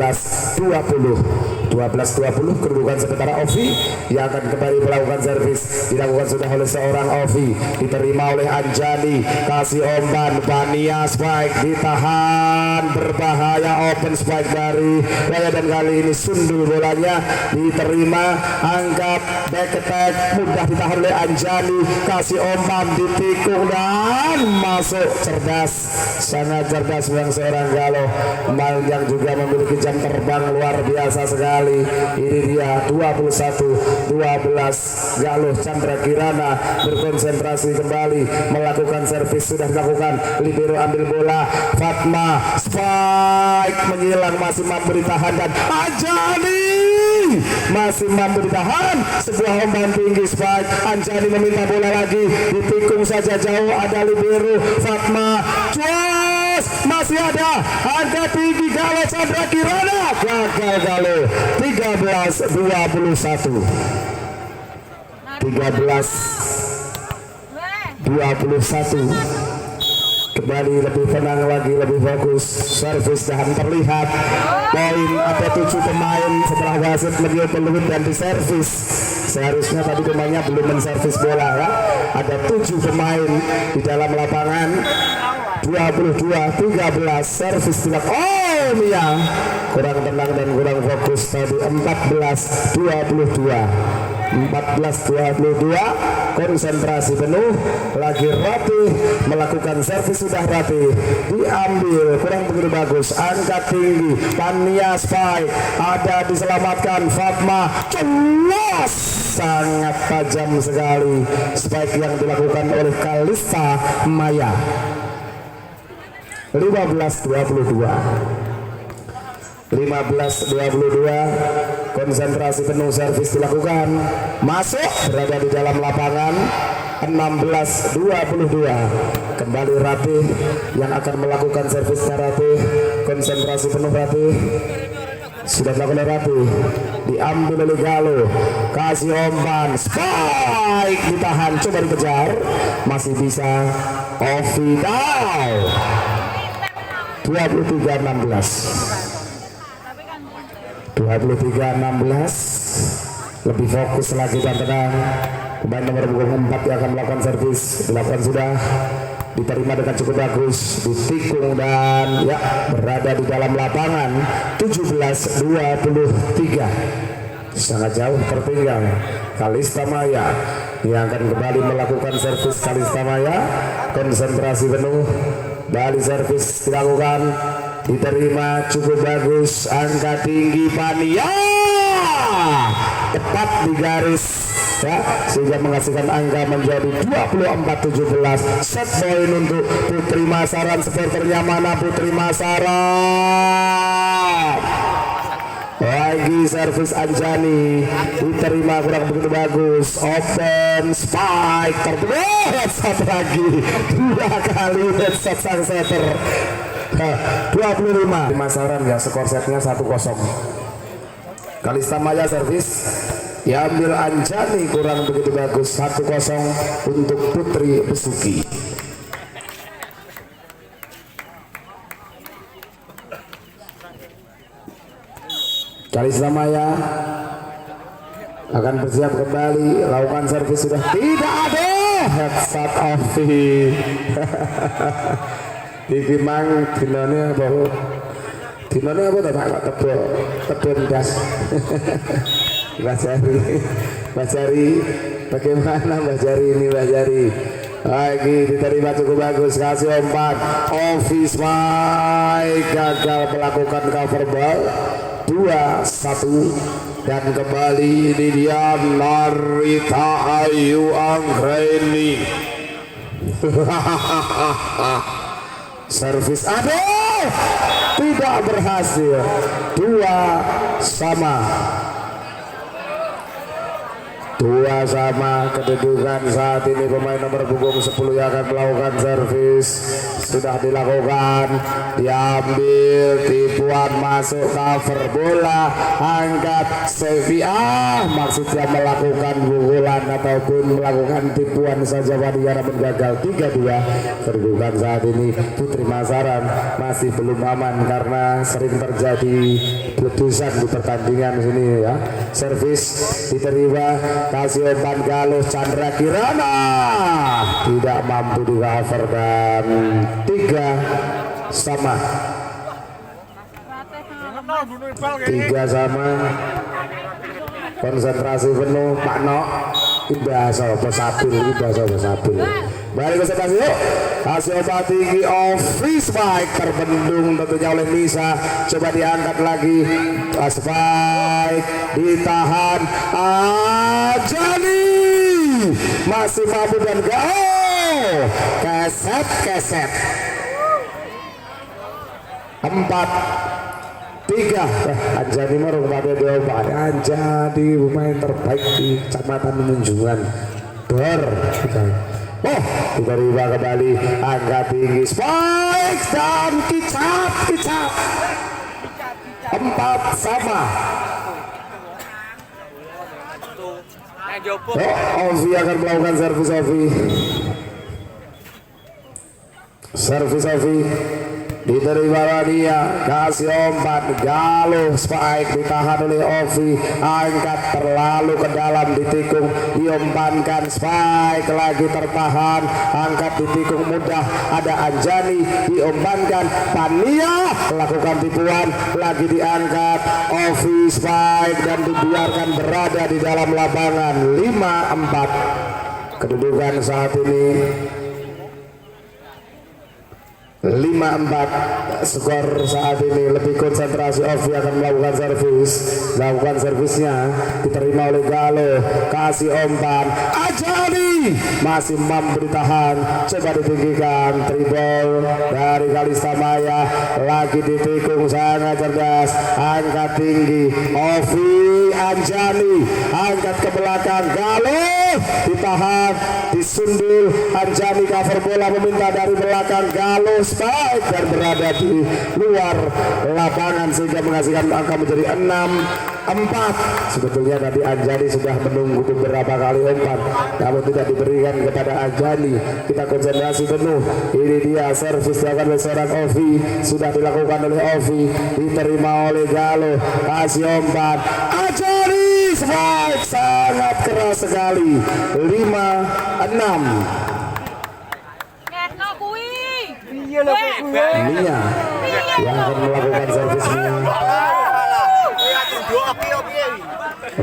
12-20 kedudukan sementara Ovi yang akan kembali melakukan servis. Dilakukan sudah oleh seorang Ovi, diterima oleh Anjani, kasih umpan Pania, spike ditahan, berbahaya, open spike dari Raya, dan kali ini sundul bolanya, diterima, anggap back attack, mudah ditahan oleh Anjani, kasih umpan, ditikung dan masuk. Cerdas, sangat cerdas yang seorang Galuh yang juga memiliki jam terbang luar biasa sekali. Ini dia 21-12 Galuh Chandra Kirana berkonsentrasi kembali melakukan servis, sudah dilakukan, libero ambil bola, Fatma spike menyilang, masih mampu ditahan dan Anjani masih mampu ditahan, sebuah umpan tinggi spike. Anjani meminta bola lagi, ditikung saja jauh, ada libero Fatma, cuas masih ada, angka tinggi Galuh Chandra Kirana, gagal Galuh. 13-21 kembali lebih tenang lagi, lebih fokus, servis dan terlihat poin. Ada 7 pemain setelah wasit meniup peluit dan diservis. Seharusnya tadi pemainnya belum menservis bola ya. Ada 7 pemain di dalam lapangan. 22-13 servis tidak. Oh Mia kurang tenang dan kurang fokus tadi. 14-22 konsentrasi penuh lagi, rapih melakukan servis, sudah rapih, diambil kurang begitu bagus, angkat tinggi, Pania spike ada, diselamatkan Fatma, jelas sangat tajam sekali spike yang dilakukan oleh Kalista Maya. 15-22 konsentrasi penuh, servis dilakukan, masuk, berada di dalam lapangan. 16-22 kembali rapih yang akan melakukan servis rapih, konsentrasi penuh rapih, sudah dilakukan rapih, diambil oleh Galuh, kasih umpan, spike ditahan, coba dikejar, masih bisa Ovi down. 23-16 lebih fokus lagi dan tenang. Pemain nomor 4 yang akan melakukan servis dilakukan, sudah diterima dengan cukup bagus, ditikung dan ya berada di dalam lapangan. 17-23 sangat jauh tertinggal Kalista Maya yang akan kembali melakukan servis. Kalista Maya konsentrasi penuh, balik servis dilakukan, diterima cukup bagus, angka tinggi Pania tepat di garis ya, sehingga menghasilkan angka menjadi 24-17. Set point untuk Putri Masaran. Supporternya mana Putri Masaran? Lagi servis Anjani, diterima kurang begitu bagus, open spike terbentuk, headshot lagi, 2 kali headshot sang setter. 25 Masaran ya, skor setnya 1-0. Kalista Maya servis diambil Anjani kurang begitu bagus, 1-0 untuk Putri Besuki. Kalista Maya akan bersiap kembali, lakukan servis, sudah tidak ada headshot Ovi. Iki mang dinane apa? Dinane apa tak tebel das. Mbak Jari, bagaimana Mbak Jari ini Mbak Jari? Lagi diterima cukup bagus, kasih umpan, Ovi spike gagal melakukan cover ball. 2-1 dan kembali ini dia Narita Ayu Anggreni. Servis aduh tidak berhasil, 2-2 2 sama kedudukan saat ini. Pemain nomor punggung 10 yang akan melakukan servis sudah dilakukan, diambil, tipuan masuk cover bola, angkat Sevilla, maksudnya melakukan pukulan ataupun melakukan tipuan saja Wadiara gagal. 3-2 kedudukan saat ini. Putri Masaran masih belum aman karena sering terjadi letusan di pertandingan sini ya. Servis diterima, kasih umpan Galuh, Chandra Kirana tidak mampu di cover dan 3 sama. 3 sama. Konsentrasi penuh Pak Nok. Indah sopo sabil, balik konsentrasi yuk. Hasil umpan tinggi Ovi, spike terbendung tentunya oleh Nisa. Coba diangkat lagi, spike ditahan Ajani, masih mampu dan keset 4-3. Anjani marung pada Dewa. Anjani pemain terbaik di Kecamatan Menunjungan Dor. Oh, diterima kembali, angkat tinggi, spike dan kicap 4 sama. Oh, Ovi akan melakukan servis Ovi diterima dia, kasih umpan Galuh, spike ditahan oleh Ovi, angkat terlalu ke dalam, ditikung, diumpankan, spike lagi tertahan, angkat ditikung mudah, ada Anjani, diumpankan Pania, lakukan tipuan, lagi diangkat Ovi, spike dan dibiarkan berada di dalam lapangan. 5-4 kedudukan saat ini. 5-4 skor saat ini. Lebih konsentrasi, Ovi akan melakukan servisnya diterima oleh Galuh, kasih umpan Ajani, masih mampu ditahan, coba ditinggikan, dribble dari Kalista Maya, lagi ditikung, sangat cerdas, angkat tinggi Ovi, Anjani angkat ke belakang, Galuh ditahan, disundul, Anjani cover bola, meminta dari belakang, Galuh spike dan berada di luar lapangan sehingga menghasilkan angka menjadi 6-4. Sebetulnya tadi Anjani sudah menunggu beberapa kali umpan namun tidak diberikan kepada Anjani. Kita konsentrasi penuh, ini dia servis dilakukan oleh seorang Ovi, sudah dilakukan oleh Ovi, diterima oleh Galuh, kasih umpan Anjani, spike sangat keras sekali. 5-6. Mia yang akan melakukan servisnya,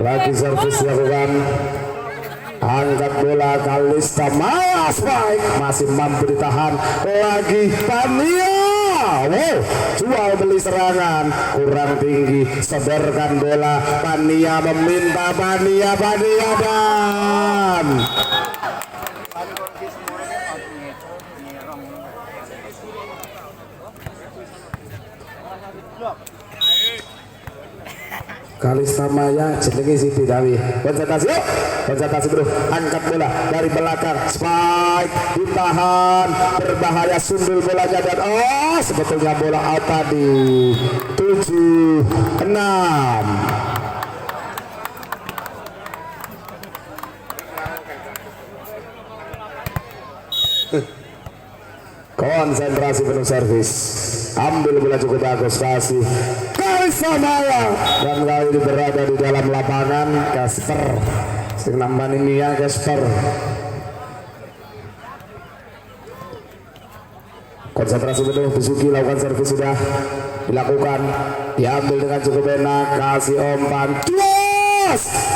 lagi servis dilakukan, angkat bola Kalista Maya, spike masih mampu ditahan, lagi Pania, wow, jual beli serangan kurang tinggi, sodorkan bola, Pania meminta, Pania dan Kalista Maya jenenge Siti Dawi. Konsentrasi yuk, konsentrasi bro, angkat bola dari belakang, spike ditahan, berbahaya, sundul bolanya dan sebetulnya bola out tadi. 7-6. Konsentrasi penuh servis, ambil bola cukup bagus, kasih Kalista Maya dan kali ini berada di dalam lapangan Casper, sing nambani Mia Casper. Konsentrasi penuh, Bisuki lakukan servis sudah dilakukan, diambil dengan cukup enak, kasih umpan,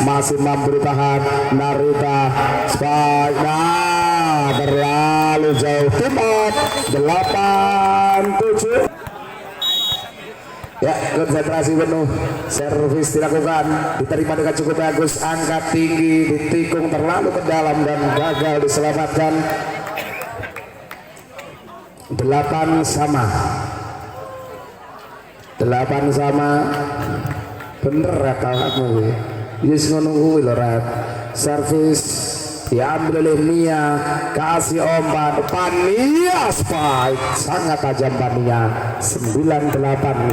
masih mampu ditahan, Narita spike, terlalu jauh, tim out. 8-7. Ya, konsentrasi penuh, servis dilakukan, diterima dengan cukup bagus, angkat tinggi, ditikung terlalu ke dalam dan gagal diselamatkan. 8 sama. Bener ya kamu. Yes ngono kuwi lho, Rat. servis diambil oleh Nia, kasih umpan Pania, spike sangat tajam Pania 98.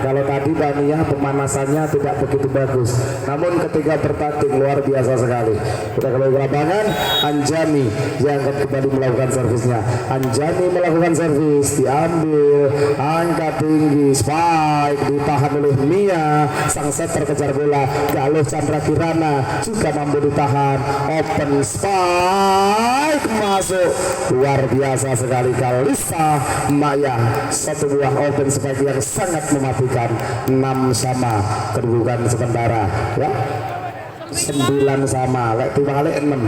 Kalau tadi Pania pemanasannya tidak begitu bagus, namun ketika bertanding luar biasa sekali. Kita kembali ke lapangan, Anjani yang akan kembali melakukan servisnya. Anjani melakukan servis, diambil angkat tinggi, spike ditahan oleh Nia, sang setter kejar bola. Galuh Chandra Kirana juga mampu ditahan, open spike masuk, luar biasa sekali Kalista Maya, satu buah open spike yang sangat mematikan. 6 sama kedudukan sementara ya, 9 sama lek timbang kali 6.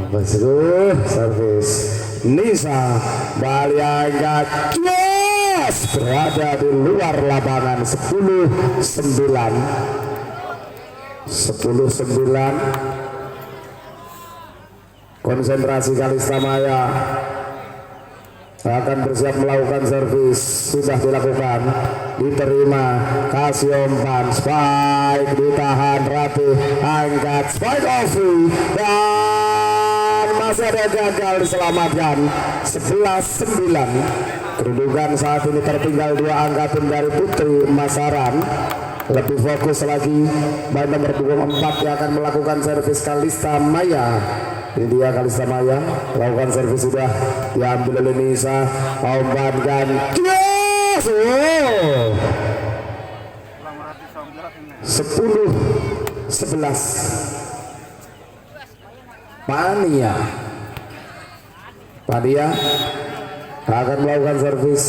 Betul servis Nisa bali angkat yes, berada di luar lapangan 10-9. Konsentrasi Kalista Maya akan bersiap melakukan servis, sudah dilakukan, diterima, kasih umpan, spike ditahan rapi, angkat spike Ovi dan masih ada gagal diselamatkan. 11-9 kedudukan saat ini tertinggal 2 angka tim dari Putri Masaran. Lebih fokus lagi main nomor 24 yang akan melakukan servis Kalista Maya. Ini dia Kalista Maya melakukan servis, sudah diambil oleh Nisa, umpan dan yes! 10-11 Pania akan melakukan servis,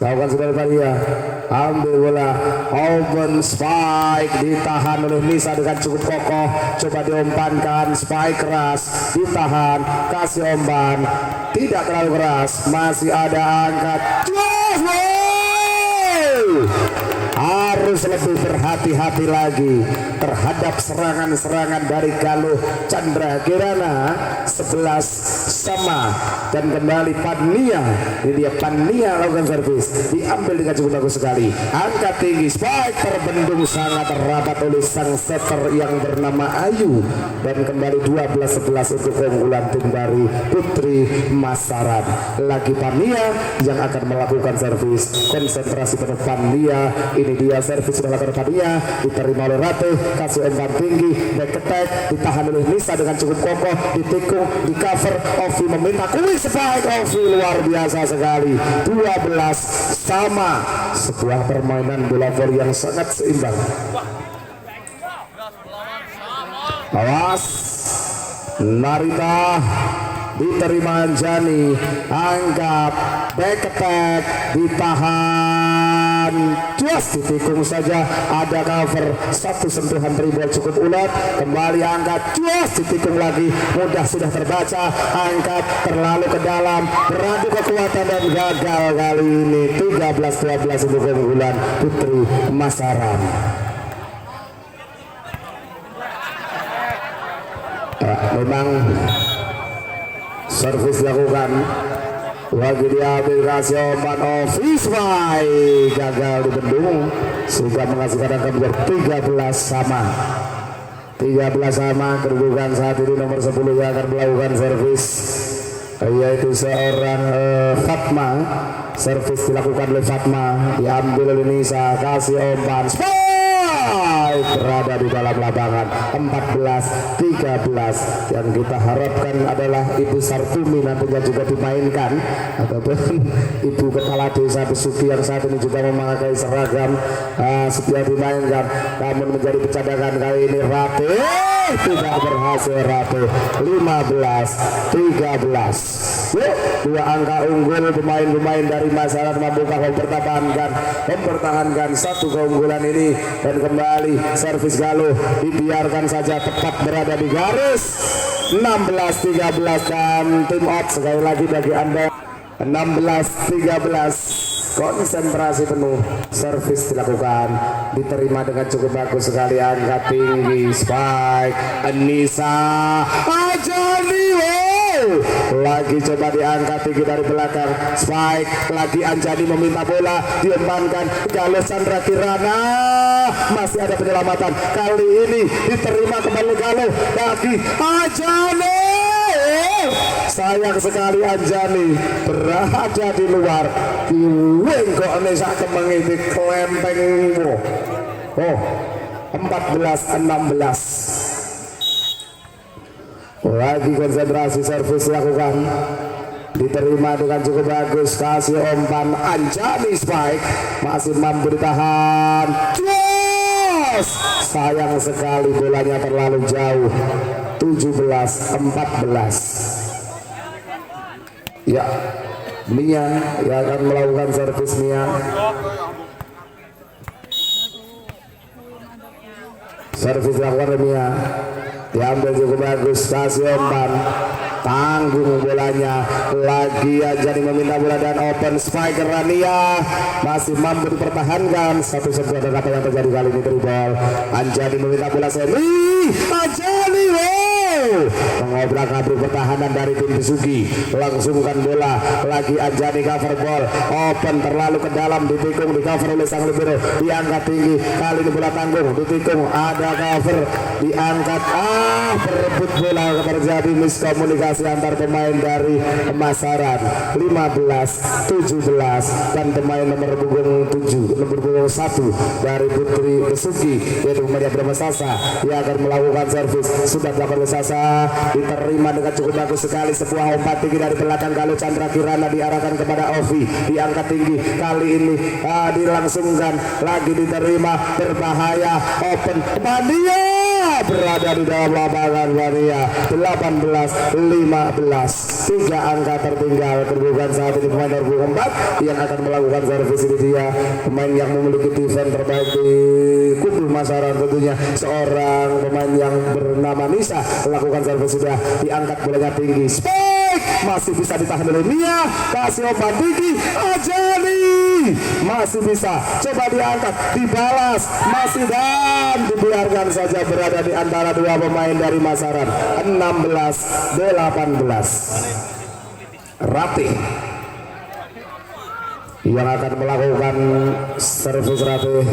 lakukan sudah Pania, ambil bola, open spike ditahan oleh Nisa dengan cukup kokoh, coba diumpankan, spike keras ditahan, kasih umpan tidak terlalu keras, masih ada angkat, harus lebih berhati-hati lagi terhadap serangan-serangan dari Galuh Chandra Kirana. 11 sama dan kembali Pania. Ini dia Pania lakukan servis, diambil dengan cukup bagus sekali, angkat tinggi, spike terbendung sangat rapat oleh sang setter yang bernama Ayu, dan kembali 12-11 untuk keunggulan tim dari Putri Masaran. Lagi Pania yang akan melakukan servis, konsentrasi penuh Pania. Ini dia servis sudah lakukan Pania, diterima oleh Rate, kasih umpan tinggi, back attack ditahan oleh Nisa dengan cukup kokoh, ditikung, di cover, Ovi meminta kuis spike, Ovi luar biasa sekali. 12 sama, sebuah permainan bola voli yang sangat seimbang. Awas Narita, diterima Anjani, anggap back attack ditahan, just ditikung saja, ada cover, satu sentuhan dribble cukup ulet, kembali angkat, just ditikung lagi, mudah sudah terbaca, angkat terlalu ke dalam, beradu kekuatan dan gagal kali ini. 13-12 untuk keunggulan Putri Masaran. Memang servis dilakukan, lagi diambil, kasih umpan Ovi, gagal dibendung sehingga menghasilkan angka menjadi 13 sama. Kedudukan saat ini nomor 10 yang akan melakukan servis, yaitu seorang Fatma. Servis dilakukan oleh Fatma, diambil oleh Nisa, kasih umpan, berada di dalam lapangan. 14-13 yang kita harapkan adalah Ibu Sartumi nantinya juga dimainkan, ataupun Ibu Kepala Desa Besuki yang saat ini juga memakai seragam setia dimainkan, namun menjadi pecadangan kali ini Rate tidak berhasil. Rate 15-13. Yuk, 2 angka unggul pemain-pemain dari masyarakat mampukah mempertahankan satu keunggulan ini, dan kembali servis Galuh dibiarkan saja tepat berada di garis. 16-13 dan tim out sekali lagi bagi Anda. 16-13 konsentrasi penuh, servis dilakukan, diterima dengan cukup bagus sekali, angkat tinggi, spike Anissa Ajani, lagi coba diangkat tinggi dari belakang. Spike lagi, Anjani meminta bola, diembankan Galo Chandra Kirana, masih ada penyelamatan, kali ini diterima kembali Galo lagi Anjani. Sayang sekali Anjani berada di luar. Kok Nesa kemengi di kelempengmu. Oh, 14-16. Lagi konsentrasi, servis lakukan, diterima dengan cukup bagus, kasih umpan Anjani. Spike masih mampu ditahan. Yes! Sayang sekali bolanya terlalu jauh. 17-14. Ya, Mia yang akan melakukan servis. Mia servis dilakukan Mia, diambil cukup bagus, kasih umpan, tanggung bolanya lagi. Anjani meminta bola dan open. Spike Rania masih mampu dipertahankan. Satu sebuah, dan apa yang terjadi kali ini? Dribble Anjani meminta bola, Semi Anjani mengobrak-abrik pertahanan dari tim Besuki, langsungkan bola lagi. Anjani cover ball, open terlalu ke dalam, ditikung, di cover oleh sang libero, diangkat tinggi, kali ini bola tanggung, ditikung, ada cover, diangkat, berebut bola, terjadi miskomunikasi antar pemain dari Pemasaran. 15-17, dan pemain nomor punggung 7, nomor punggung 1 dari Putri Besuki, yaitu Maria Brahmasasa, yang akan melakukan servis. Sudah dilakukan Sasa, diterima dengan cukup bagus sekali, sebuah umpan tinggi dari belakang. Galo Chandra Kirana diarahkan kepada Ovi, diangkat tinggi, kali ini dilangsungkan lagi, diterima, berbahaya, open. Mania berada di dalam lapangan. Mania 18-15, 3 angka tertinggal. Kedudukan saat ini pemain nomor 4 yang akan melakukan servis. Ini dia pemain yang memiliki defense terbaik di kubu Masaran, tentunya seorang pemain yang bernama Nisa. Lakukan servis, sudah diangkat bolanya tinggi. Spike masih bisa ditahan oleh Mia, kasih umpan tinggi. Anjani masih bisa, coba diangkat, dibalas, masih, dan dibiarkan saja berada di antara dua pemain dari Masaran. 16-18. Ratih yang akan melakukan servis. Ratih,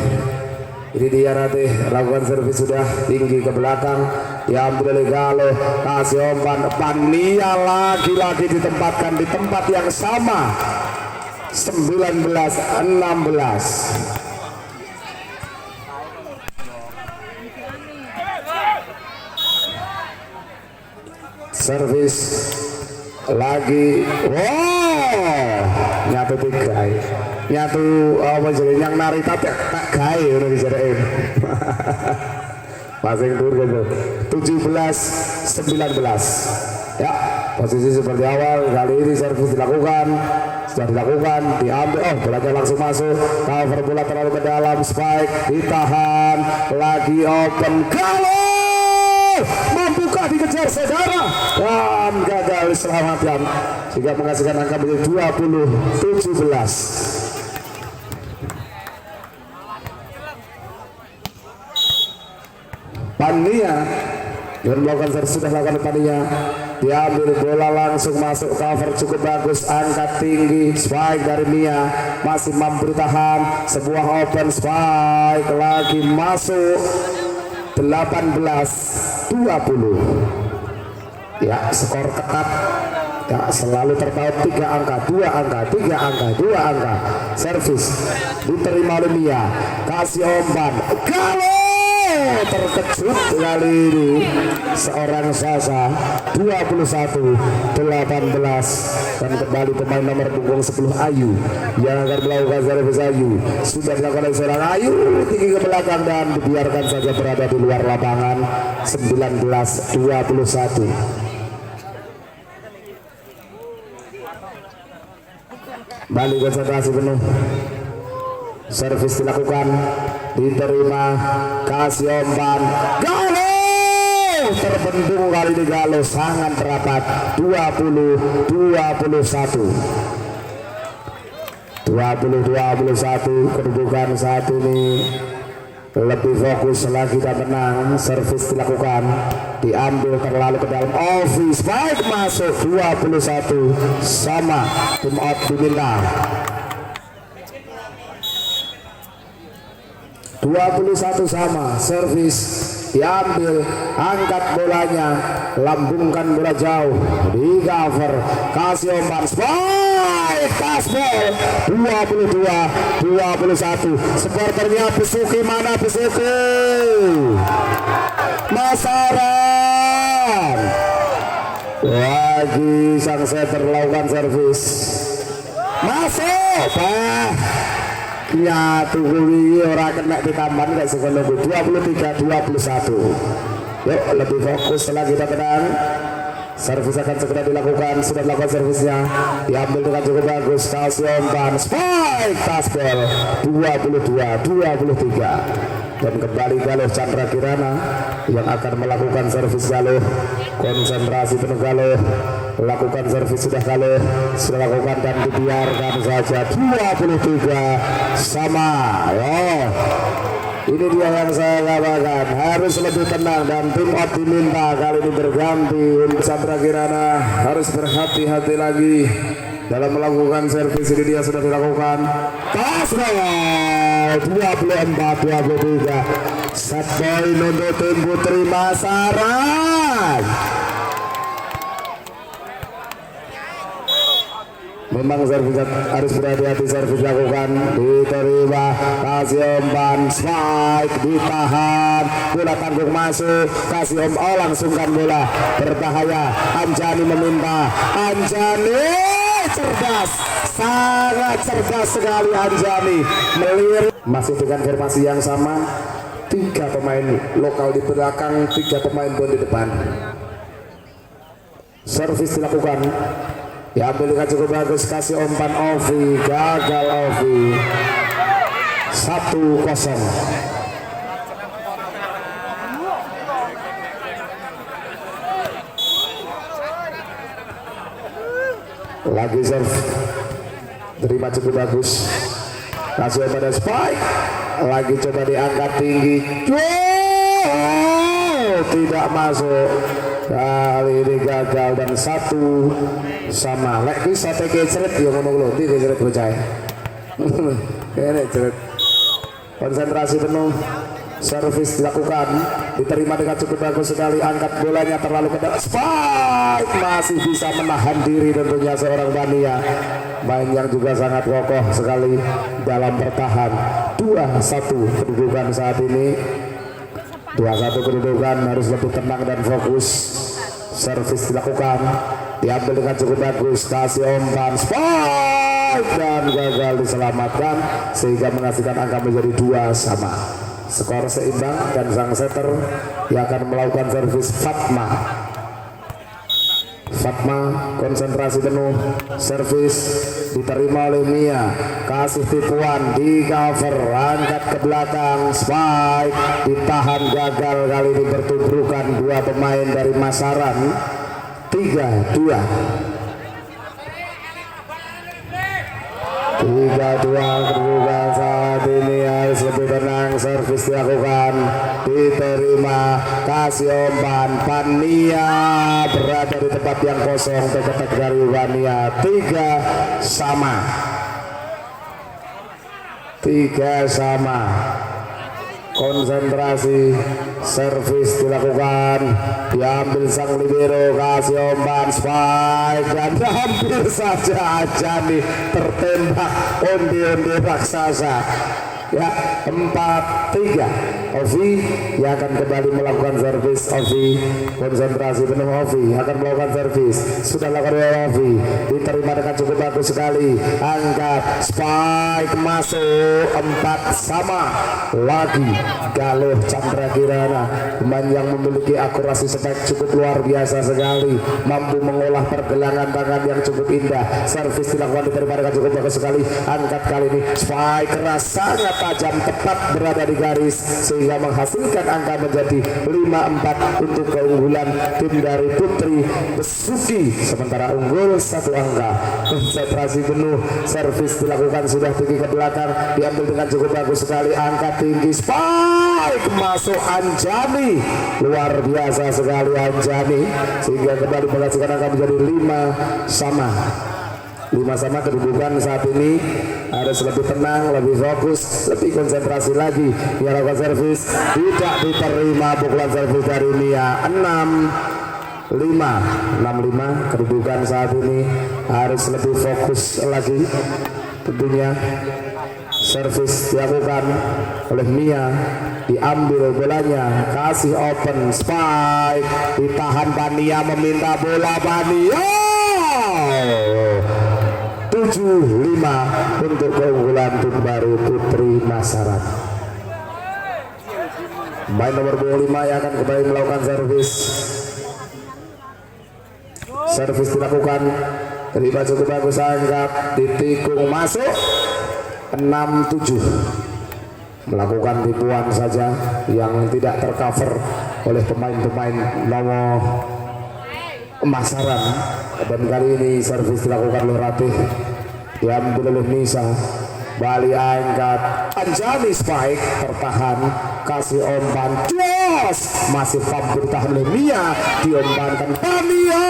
ini dia Ratih, lakukan servis, sudah tinggi ke belakang, diambil oleh Galo, kasih umpan. Pania lagi-lagi ditempatkan di tempat yang sama. 19-16. Servis lagi. Wow, nyatu 3, nyatu apa jadi yang nari tapi tak gaya udah dijadiin. Masing tur gitu. 17-19. Ya, posisi seperti awal. Kali ini servis dilakukan, sudah dilakukan, diambil, bolanya langsung masuk, cover bola terlalu ke dalam. Spike ditahan, lagi open. Galo mampukah dikejar saudara, dan gagal diselamatkan sehingga menghasilkan angka menjadi 20-17. Pania dan melakukan servis, sudah melakukan Pania, diambil bola langsung masuk, cover cukup bagus, angkat tinggi. Spike dari Mia masih mampu ditahan, sebuah open. Spike lagi masuk. 18-20. Ya, skor ketat. Ya, selalu terpaut 3 angka, 2 angka, 3 angka, 2 angka. Servis diterima oleh Mia, kasih umpan. Galo terkejut kali ini seorang Sasa. 21-18, dan kembali pemain nomor punggung 10 Ayu yang akan melakukan servis. Ayu sudah dilakukan oleh seorang Ayu, tinggi ke belakang dan dibiarkan saja berada di luar lapangan. 19-21. Balik konsentrasi penuh, servis dilakukan, diterima, kasih umpan. Galo terbendung kali ini. Galo sangat rapat. 20-21. 20-21 kedudukan saat ini. lebih fokus lagi dan tenang. Servis dilakukan, diambil terlalu ke dalam. Ovi spike masuk. 21 sama, tim out diminta. 21 sama, servis diambil, angkat bolanya, lambungkan bola jauh, di cover, kasih umpan, spike, kasbol, 22-21. Supporternya Besuki, mana Besuki? Masaran lagi, sang setter lakukan servis, masuk, ya tunggu orang kena ditambah kayak sekolah. 23-21. Yuk lebih fokus lagi kita tenang. Servis akan segera dilakukan, sudah dilakukan servisnya, diambil dengan cukup bagus, kasih umpan, spike, tasbol, 22-23. Dan kembali Galuh Chandra Kirana yang akan melakukan servis. Galuh konsentrasi penuh, Galuh lakukan servis, sudah Galuh sudah lakukan dan dibiarkan saja. 23 sama. Ini dia yang saya katakan, harus lebih tenang dan tim out diminta kali ini berganti. Untuk Chandra Kirana harus berhati-hati lagi dalam melakukan servis. Ini dia sudah dilakukan, tasbol, 24-23. Set point untuk tim Putri Masaran. Memang servis harus berhati-hati, servis lakukan, diterima, kasih umpan, spike, ditahan, bola tanggung masuk, kasih langsungkan bola, berbahaya. Anjani meminta, Anjani cerdas, sangat cerdas sekali Anjani, melirik. Masih dengan formasi yang sama, 3 pemain lokal di belakang, 3 pemain pun di depan. Servis dilakukan, diambil dengan cukup bagus, kasih umpan Ovi, gagal Ovi, 1-0. Lagi serve, terima cukup bagus, kasih umpan dan spike, lagi coba diangkat tinggi, tidak masuk. Kali ini gagal dan 1 sama. Lek bisa teke ceret ya ngono lho, iki ceret bocah. Kene ceret. Konsentrasi penuh. Servis dilakukan, diterima dengan cukup bagus sekali, angkat bolanya terlalu ke dalam, spike, masih bisa menahan diri tentunya seorang Bania. Main yang juga sangat kokoh sekali dalam bertahan. 2-1 kedudukan saat ini. 2-1 kedudukan, harus lebih tenang dan fokus. Servis dilakukan, diambil dengan cukup bagus, kasih umpan, spike, dan gagal diselamatkan sehingga menghasilkan angka menjadi 2 sama. Skor seimbang dan sang setter yang akan melakukan servis Fatma. Fatma konsentrasi penuh, servis diterima oleh Mia, kasih tipuan, di cover, angkat ke belakang, spike, ditahan, gagal. Kali ini bertubrukan 2 pemain dari Masaran. 3-2 kedudukan saat ini, harus lebih tenang. Servis dilakukan, diterima, kasih umpan, Pania berada di tempat yang kosong, terketek dari Pania. 3 sama. Konsentrasi, servis dilakukan, diambil sang libero, kasih umpan, spike, dan hampir saja Anjani tertembak undi-undi raksasa. Ya, 4-3. Ovi yang akan kembali melakukan servis. Ovi konsentrasi penuh, Ovi akan melakukan servis, sudah lakukan Ovi, diterima dengan cukup bagus sekali, angkat, spike, masuk. 4 sama. Lagi Galuh Chandra Kirana, pemain yang memiliki akurasi spike cukup luar biasa sekali, mampu mengolah pergelangan tangan yang cukup indah. Servis dilakukan, diterima dengan cukup bagus sekali, angkat, kali ini spike keras, sangat tajam, tepat berada di garis sehingga menghasilkan angka menjadi 5-4 untuk keunggulan tim dari Putri Besuki. Sementara unggul 1 angka. Konsentrasi penuh, servis dilakukan, sudah tinggi ke belakang, diambil dengan cukup bagus sekali, angkat tinggi, spike, spike masuk Anjani, luar biasa sekali Anjani, sehingga kembali menghasilkan angka menjadi 5 sama kedudukan saat ini. Harus lebih tenang, lebih fokus, lebih konsentrasi lagi. Dia lakukan servis, tidak diterima pukulan servis dari Mia. 6-5 kedudukan saat ini. Harus lebih fokus lagi tentunya. Servis dilakukan oleh Mia, diambil bolanya, kasih open spike, ditahan Pania, meminta bola Pania. 7-5 untuk keunggulan tim baru Putri Masaran. Main nomor 25 yang akan kembali melakukan servis. Servis dilakukan, terima cukup bagus, angkat, ditikung, masuk. 6-7, melakukan tipuan saja yang tidak tercover oleh pemain-pemain nomor Masaran. Dan kali ini servis dilakukan oleh Ratih, diambil oleh Nisa, Bali angkat, Anjani spike, tertahan, kasih umpan, jos, masih mampu ditahan oleh Mia, diumpankan Pania.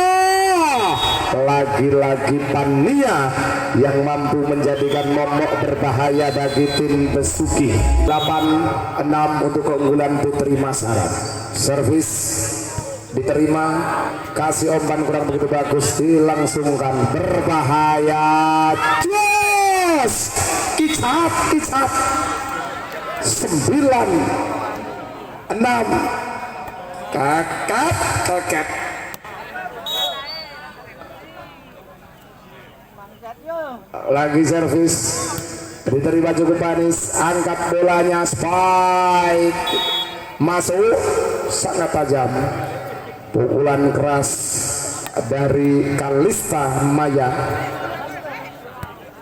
Lagi-lagi Pania yang mampu menjadikan momok berbahaya bagi tim Besuki. 8-6 untuk keunggulan Putri Masaran. Servis diterima, kasih umpan kurang begitu bagus, dilangsungkan, berbahaya, yes, kicap 9-6, kakak. Lagi servis diterima cukup manis, angkat bolanya, spike masuk, sangat tajam, pukulan keras dari Kalista Maya.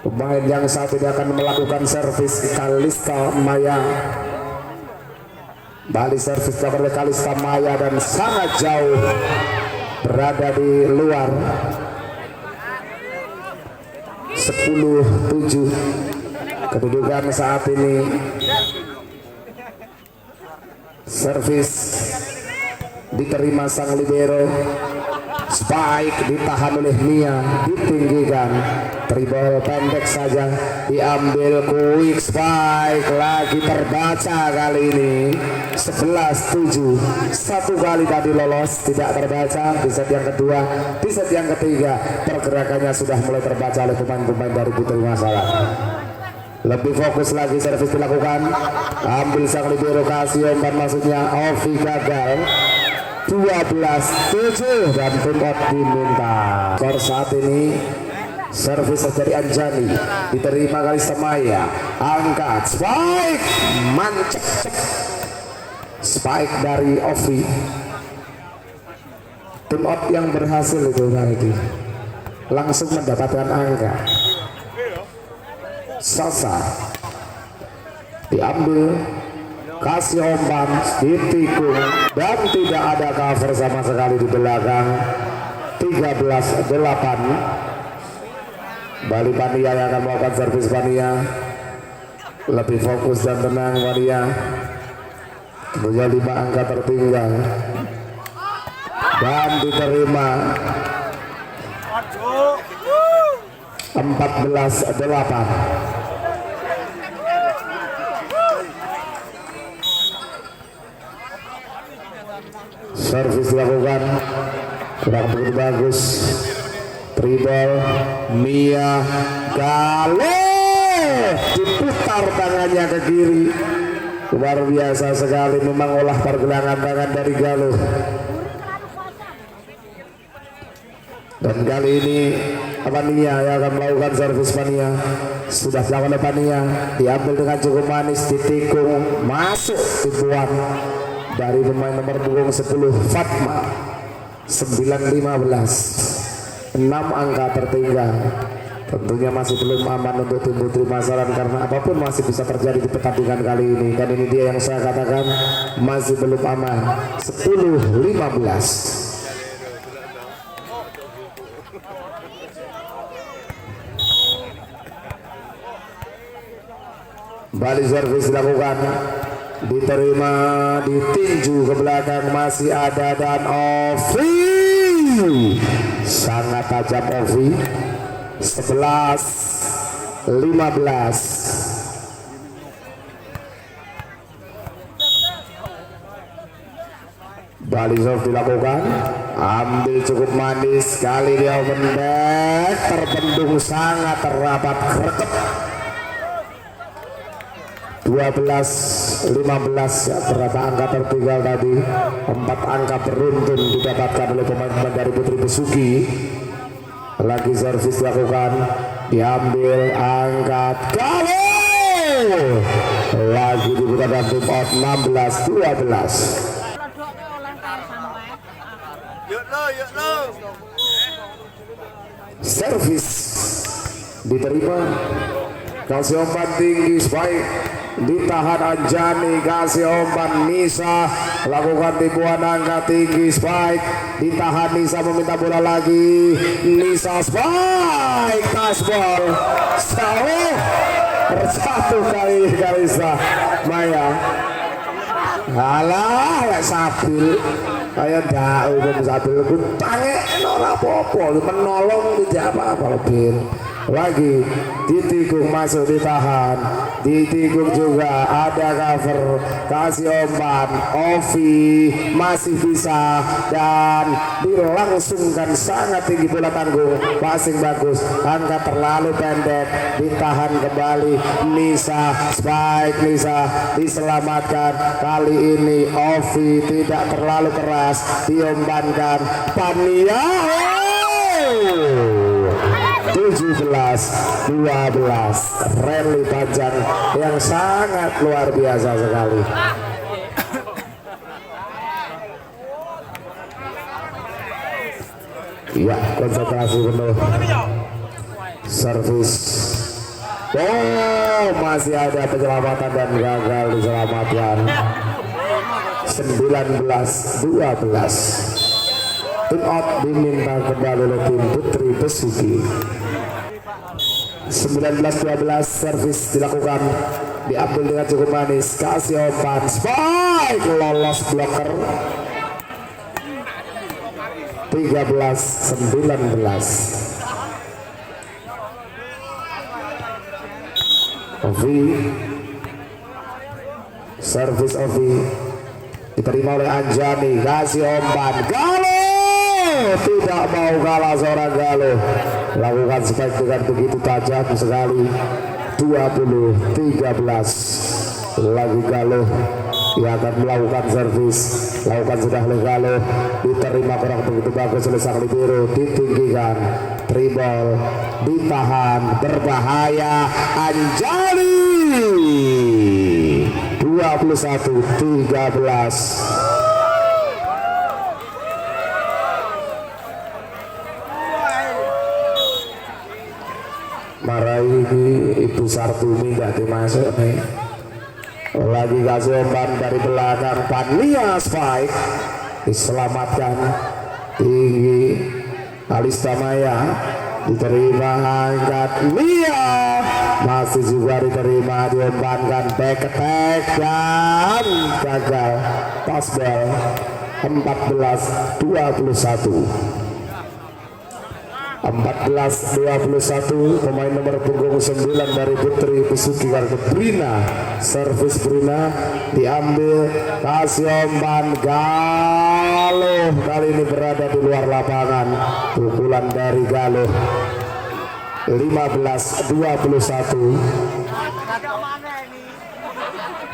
Pemain yang saat ini akan melakukan servis, Kalista Maya. Bali servis oleh Kalista Maya dan sangat jauh berada di luar. 10-7 kedudukan saat ini. Servis diterima sang libero, spike ditahan oleh Mia, ditinggikan, dribble pendek saja, diambil quick spike, lagi terbaca kali ini. 11-7, satu kali tadi lolos tidak terbaca, di set yang kedua, di set yang ketiga pergerakannya sudah mulai terbaca oleh pemain-pemain dari Putri Masaran. Lebih fokus lagi, servis dilakukan, ambil sang libero, kasih umpan, maksudnya Ovi gagal. 12-7 dan tim diminta. Skor saat ini servis dari Anjani, diterima Kalista Maya, angkat, spike, mancek, spike dari Ovi. Tim yang berhasil itu tadi langsung mendapatkan angka. Sasa diambil, kasih umpan, ditikung, dan tidak ada cover sama sekali di belakang. 13-8. Bali Pania yang akan melakukan servis. Pania lebih fokus dan tenang. Pania punya 5 angka tertinggal dan diterima. 14-8. Servis dilakukan, kurang begitu bagus, dribble, Mia, Gale, diputar tangannya ke kiri, luar biasa sekali memang olah pergelangan tangan dari Galuh. Dan kali ini Pania yang akan melakukan servis. Pania sudah dilakukan oleh Pania, diambil dengan cukup manis, ditikung, masuk, tipuan dari pemain nomor punggung 10 Fatma. 9-15, 6 angka tertinggal. Tentunya masih belum aman untuk tim Putri Masaran karena apapun masih bisa terjadi di pertandingan kali ini. Dan ini dia yang saya katakan masih belum aman. 10-15. Bali servis dilakukan, diterima, ditinju ke belakang, masih ada dan Ovi sangat tajam. Ovi 11-15. Balik serve dilakukan, ambil cukup manis, kali dia open back, terbendung sangat terrapat greget. 12-15 ya, berapa angka tertinggal tadi, 4 angka beruntun didapatkan oleh pemain-pemain dari Putri Besuki. Lagi servis dilakukan, diambil, angkat, gol, lagi dibuka dan tim out. 16-12. Servis diterima, kasih umpan tinggi, spike ditahan Anjani, kasih umpan Nisa, lakukan tipuan angka tinggi, spike ditahan Nisa, meminta bola lagi, Nisa spike, tasbol sawah satu kali Kalisa Maya. Alah, ya sabil kayak dak umum sabil tange ora apa-apa, menolong tidak apa-apa. Lebih lagi ditikung, masuk, ditahan, ditikung juga, ada cover, kasih umpan, Ovi masih bisa dan dilangsungkan sangat tinggi bola tanggung, passing bagus, angka terlalu pendek, ditahan kembali, Nisa spike, Nisa diselamatkan, kali ini Ovi tidak terlalu keras, diumpankan Pania. 17-12, rally panjang yang sangat luar biasa sekali. Ya, konsentrasi penuh. Servis. Oh, masih ada penyelamatan dan gagal diselamatkan. 19-12. Tim out diminta kembali oleh tim Putri Besuki. 19-12, servis dilakukan, diambil dengan cukup manis, kasih umpan, spike, lolos blocker. 13-19. Ovi, servis Ovi diterima oleh Anjani, kasih umpan, Galo tidak mau kalah seorang Galo, lakukan spike dengan begitu tajam sekali. 20-13, lagi Galo yang akan melakukan servis, lakukan sudah oleh Galo, diterima kurang begitu bagus oleh sang libero, ditinggikan, dribble, ditahan, berbahaya, Anjali. 21-13. Marahi Ibu Sartumi gak dimasuk nih. Lagi kasih umpan dari belakang, Pania spike diselamatkan tinggi, Alista Maya diterima, angkat Mia masih juga diterima, diumpankan back attack dan gagal, pass ball. 14-21. 14-21, pemain nomor punggung 9 dari Putri Besuki kartu Brina, servis Brina diambil, kasih umpan, Galo kali ini berada di luar lapangan, pukulan dari Galo. 15-21,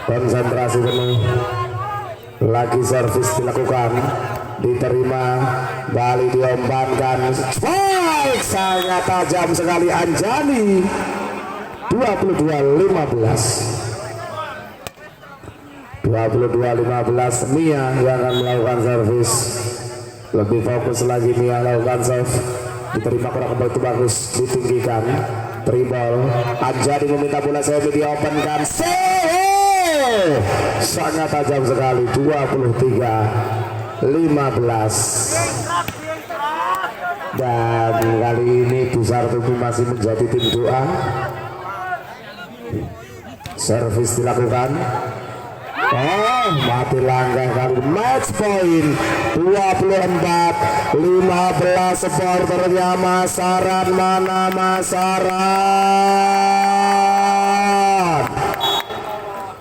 konsentrasi penuh, lagi servis dilakukan, diterima, balik diumpankan, spike sangat tajam sekali Anjani. 22-15, Mia yang akan melakukan servis, lebih fokus lagi Mia melakukan serve, diterima kurang begitu bagus, ditinggikan, dribble, Anjani meminta bola, saya diopenkan, sangat tajam sekali. 23-15, dan kali ini Besar Tubuh masih menjadi tim doa. Servis dilakukan, Oh, mati langkah kali. Match point 24-15. Supporternya Masaran, mana Masaran?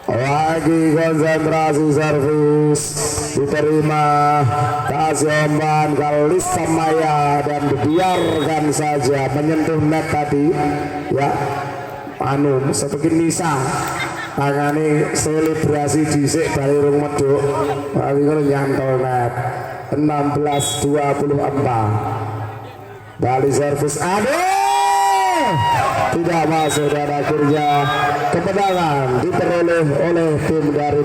Lagi konsentrasi, servis diterima, kasih umpan Kalista Maya dan dibiarkan saja menyentuh net tadi ya. Anu seperti Nisa tangani selebrasi dhisik bali rung meduk tapi kalau nyantol net. 16-24 Bali servis, aduh tidak masuk dan akhirnya kemenangan diperoleh oleh tim dari